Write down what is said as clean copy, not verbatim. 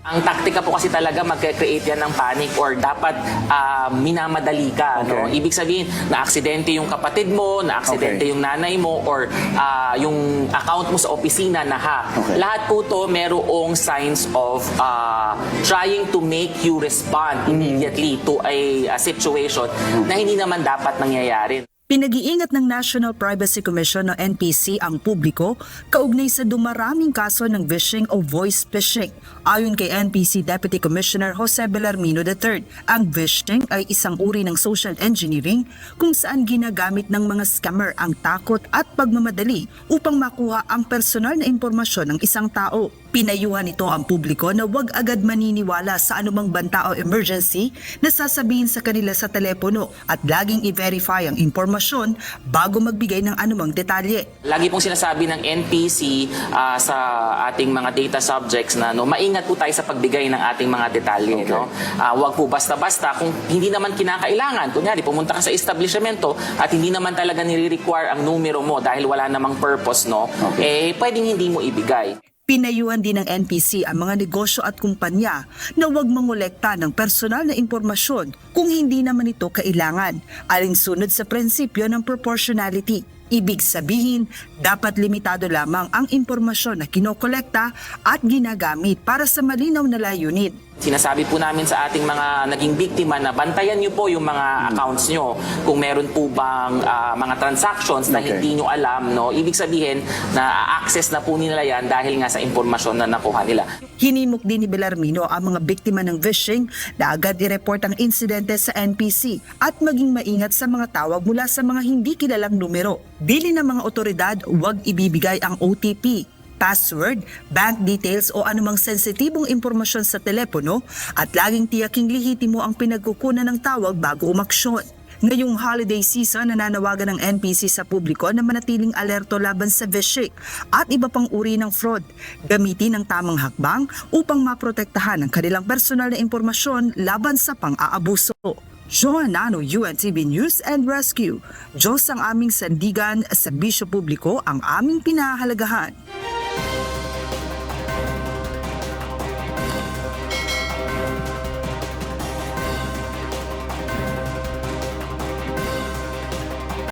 Ang taktika po kasi talaga magke-create yan ng panic or dapat minamadali ka. No? Ibig sabihin, na-aksidente yung kapatid mo, na-aksidente yung nanay mo, or yung account mo sa opisina na hack. Lahat po to merong signs of trying to make you respond immediately to a situation na hindi naman dapat nangyayari. Pinag-iingat ng National Privacy Commission o NPC ang publiko kaugnay sa dumaraming kaso ng phishing o voice phishing. Ayon kay NPC Deputy Commissioner Jose Bellarmino III, ang phishing ay isang uri ng social engineering kung saan ginagamit ng mga scammer ang takot at pagmamadali upang makuha ang personal na impormasyon ng isang tao. Pinayuhan ito ang publiko na huwag agad maniniwala sa anumang banta o emergency na sasabihin sa kanila sa telepono at laging i-verify ang impormasyon bago magbigay ng anumang detalye. Lagi pong sinasabi ng NPC sa ating mga data subjects na maingat po tayo sa pagbigay ng ating mga detalye. No? Huwag po basta-basta kung hindi naman kinakailangan. Kunyari, pumunta ka sa establishmento at hindi naman talaga nire-require ang numero mo dahil wala namang purpose, no? Pwedeng hindi mo ibigay. Pinayuhan din ng NPC ang mga negosyo at kumpanya na huwag mangolekta ng personal na impormasyon kung hindi naman ito kailangan, alinsunod sa prinsipyo ng proportionality. Ibig sabihin, dapat limitado lamang ang impormasyon na kinokolekta at ginagamit para sa malinaw na layunin. Sinasabi po namin sa ating mga naging biktima na bantayan niyo po yung mga accounts niyo kung meron po bang mga transactions na hindi niyo alam, no? Ibig sabihin na access na po nila yan dahil nga sa impormasyon na nakuha nila. Hinimok din ni Bellarmino ang mga biktima ng phishing na agad i-report ang insidente sa NPC at maging maingat sa mga tawag mula sa mga hindi kilalang numero. Bili ng mga otoridad, huwag ibibigay ang OTP, password, bank details o anumang sensitibong impormasyon sa telepono at laging tiyaking lihitimo ang pinagkukunan ng tawag bago umaksyon. Ngayong holiday season, nananawagan ng NPC sa publiko na manatiling alerto laban sa phishing at iba pang uri ng fraud. Gamitin ang tamang hakbang upang maprotektahan ang kanilang personal na impormasyon laban sa pang-aabuso. Joanano, UNTV News and Rescue. Diyos ang aming sandigan, serbisyo publiko ang aming pinahahalagahan.